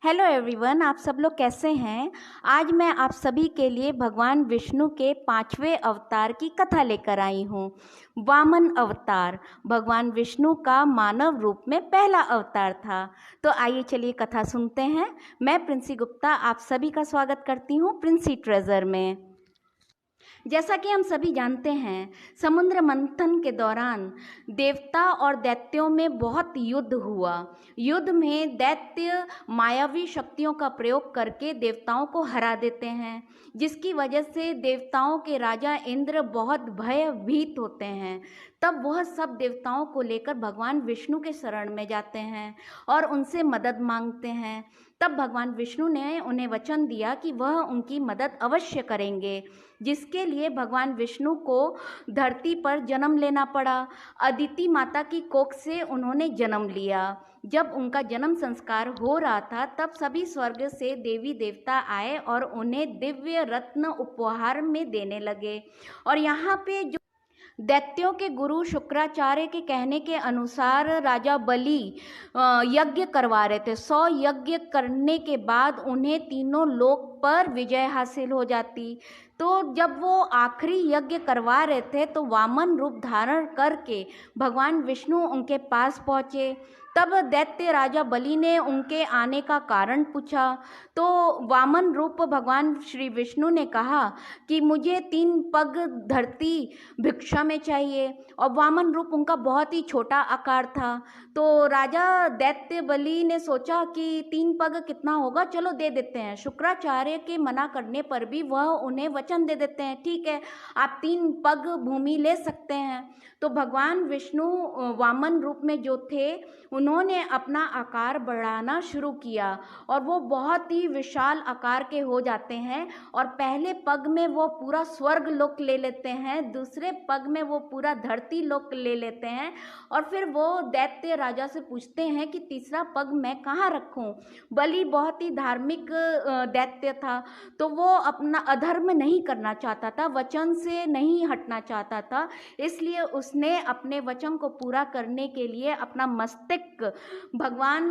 Hello everyone, आप सब लोग कैसे हैं। आज मैं आप सभी के लिए भगवान विष्णु के 5वें अवतार की कथा लेकर आई हूँ। वामन अवतार भगवान विष्णु का मानव रूप में पहला अवतार था। तो आइए चलिए कथा सुनते हैं। मैं प्रिंसी गुप्ता आप सभी का स्वागत करती हूँ प्रिंसी ट्रेजर में। जैसा कि हम सभी जानते हैं, समुद्र मंथन के दौरान देवता और दैत्यों में बहुत युद्ध हुआ। युद्ध में दैत्य मायावी शक्तियों का प्रयोग करके देवताओं को हरा देते हैं, जिसकी वजह से देवताओं के राजा इंद्र बहुत भयभीत होते हैं। तब वह सब देवताओं को लेकर भगवान विष्णु के शरण में जाते हैं और उनसे मदद मांगते हैं। तब भगवान विष्णु ने उन्हें वचन दिया कि वह उनकी मदद अवश्य करेंगे, जिसके लिए भगवान विष्णु को धरती पर जन्म लेना पड़ा। अदिति माता की कोख से उन्होंने जन्म लिया। जब उनका जन्म संस्कार हो रहा था, तब सभी स्वर्ग से देवी देवता आए और उन्हें दिव्य रत्न उपहार में देने लगे। और यहाँ पे जो दैत्यों के गुरु शुक्राचार्य के कहने के अनुसार राजा बलि यज्ञ करवा रहे थे। 100 यज्ञ करने के बाद उन्हें तीनों लोक पर विजय हासिल हो जाती। तो जब वो आखिरी यज्ञ करवा रहे थे तो वामन रूप धारण करके भगवान विष्णु उनके पास पहुँचे। तब दैत्य राजा बलि ने उनके आने का कारण पूछा। तो वामन रूप भगवान श्री विष्णु ने कहा कि मुझे 3 पग धरती भिक्षा में चाहिए। और वामन रूप उनका बहुत ही छोटा आकार था। तो राजा दैत्य बलि ने सोचा कि 3 पग कितना होगा, चलो दे देते हैं। शुक्राचार्य के मना करने पर भी वह उन्हें वचन दे देते हैं, ठीक है आप 3 पग भूमि ले सकते हैं। तो भगवान विष्णु वामन रूप में जो थे, उन्होंने अपना आकार बढ़ाना शुरू किया और वो बहुत ही विशाल आकार के हो जाते हैं। और पहले पग में वो पूरा स्वर्ग लोक ले लेते हैं, दूसरे पग में वो पूरा धरती लोक ले लेते हैं। और फिर वो दैत्य राजा से पूछते हैं कि तीसरा पग मैं कहाँ रखूं। बलि बहुत ही धार्मिक दैत्य था, तो वो अपना अधर्म नहीं करना चाहता था, वचन से नहीं हटना चाहता था। इसलिए उसने अपने वचन को पूरा करने के लिए अपना मस्तक भगवान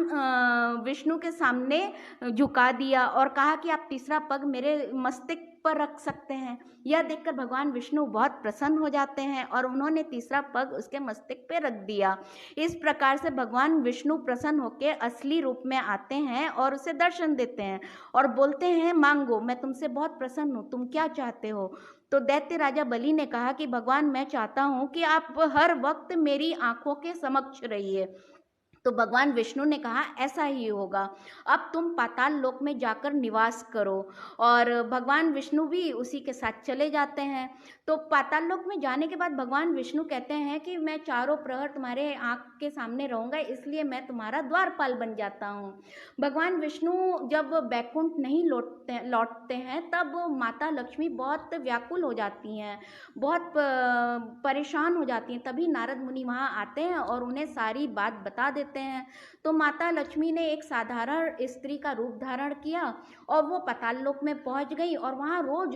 विष्णु के सामने झुका दिया और कहा कि आप तीसरा पग मेरे मस्तक पर रख सकते हैं। यह देखकर भगवान विष्णु बहुत प्रसन्न हो जाते हैं और उन्होंने तीसरा पग उसके मस्तक पे रख दिया। इस प्रकार से भगवान विष्णु प्रसन्न होकर असली रूप में आते हैं और उसे दर्शन देते हैं और बोलते हैं, मांगो, मैं तुमसे बहुत प्रसन्न हूँ, तुम क्या चाहते हो। तो दैत्य राजा बलि ने कहा कि भगवान मैं चाहता हूँ कि आप हर वक्त मेरी आंखों के समक्ष रहिए। तो भगवान विष्णु ने कहा ऐसा ही होगा, अब तुम पाताल लोक में जाकर निवास करो। और भगवान विष्णु भी उसी के साथ चले जाते हैं। तो पाताल लोक में जाने के बाद भगवान विष्णु कहते हैं कि मैं चारों प्रहर तुम्हारे आँख के सामने रहूँगा, इसलिए मैं तुम्हारा द्वारपाल बन जाता हूँ। भगवान विष्णु जब बैकुंठ नहीं लौटते हैं, तब माता लक्ष्मी बहुत व्याकुल हो जाती हैं, बहुत परेशान हो जाती हैं। तभी नारद मुनि वहाँ आते हैं और उन्हें सारी बात बता देते हैं। तो माता लक्ष्मी ने एक साधारण स्त्री का रूप धारण किया और वो पाताल लोक में पहुंच गई और वहाँ रोज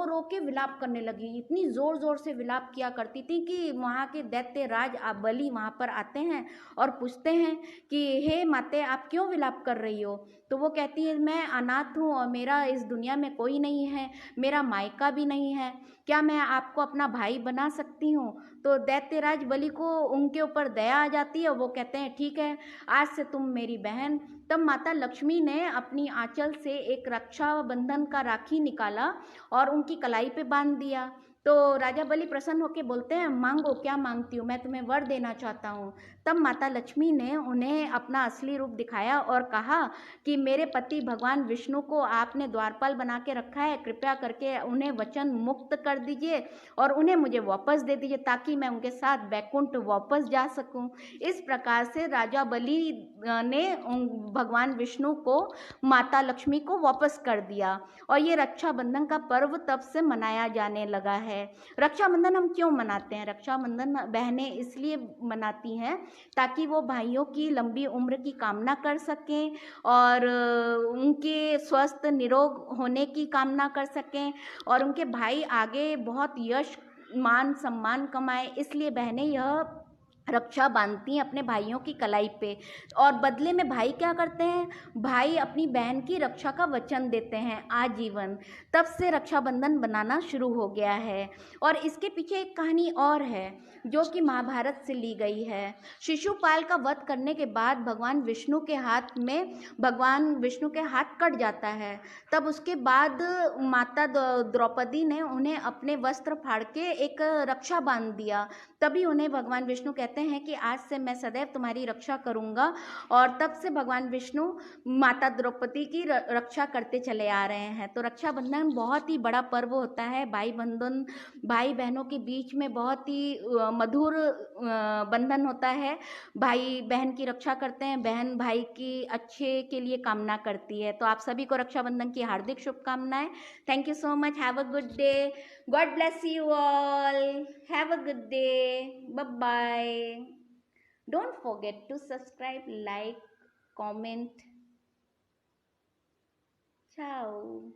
रो के विलाप करने लगी। इतनी जोर जोर से विलाप किया करती थी कि वहाँ के दैत्य राज बलि वहाँ पर आते हैं और पूछते हैं कि हे माते, आप क्यों विलाप कर रही हो। तो वो कहती है, मैं अनाथ हूँ और मेरा इस दुनिया में कोई नहीं है, मेरा मायका भी नहीं है, क्या मैं आपको अपना भाई बना सकती हूँ। तो दैत्यराज बलि को उनके ऊपर दया आ जाती है। वो कहते हैं ठीक है, आज से तुम मेरी बहन। तब माता लक्ष्मी ने अपनी आंचल से एक रक्षा बंधन का राखी निकाला और उनकी कलाई पे बांध दिया। तो राजा बलि प्रसन्न होकर बोलते हैं, मांगो, क्या मांगती हो, मैं तुम्हें वर देना चाहता हूँ। तब माता लक्ष्मी ने उन्हें अपना असली रूप दिखाया और कहा कि मेरे पति भगवान विष्णु को आपने द्वारपाल बना के रखा है, कृपया करके उन्हें वचन मुक्त कर दीजिए और उन्हें मुझे वापस दे दीजिए, ताकि मैं उनके साथ बैकुंठ वापस जा सकूं। इस प्रकार से राजा बलि ने भगवान विष्णु को माता लक्ष्मी को वापस कर दिया। और ये रक्षाबंधन का पर्व तब से मनाया जाने लगा है। रक्षाबंधन हम क्यों मनाते हैं? रक्षाबंधन बहनें इसलिए मनाती हैं ताकि वो भाइयों की लंबी उम्र की कामना कर सकें और उनके स्वस्थ निरोग होने की कामना कर सकें और उनके भाई आगे बहुत यश मान सम्मान कमाए। इसलिए बहनें यह रक्षा बांधती हैं अपने भाइयों की कलाई पे, और बदले में भाई क्या करते हैं, भाई अपनी बहन की रक्षा का वचन देते हैं आजीवन। तब से रक्षाबंधन बनाना शुरू हो गया है। और इसके पीछे एक कहानी और है जो कि महाभारत से ली गई है। शिशुपाल का वध करने के बाद भगवान विष्णु के हाथ कट जाता है। तब उसके बाद माता द्रौपदी ने उन्हें अपने वस्त्र फाड़ के एक रक्षा बांध दिया। तभी उन्हें भगवान विष्णु कहते हैं कि आज से मैं सदैव तुम्हारी रक्षा करूंगा। और तब से भगवान विष्णु माता द्रौपदी की रक्षा करते चले आ रहे हैं। तो रक्षाबंधन बहुत ही बड़ा पर्व होता है। भाई बहनों के बीच में बहुत ही मधुर बंधन होता है। भाई बहन की रक्षा करते हैं, बहन भाई की अच्छे के लिए कामना करती है। तो आप सभी को रक्षाबंधन की हार्दिक शुभकामनाएं। Thank you so much. Have a good day. God bless you all. Have a good day. Bye-bye. Don't forget to subscribe, like, comment. Ciao.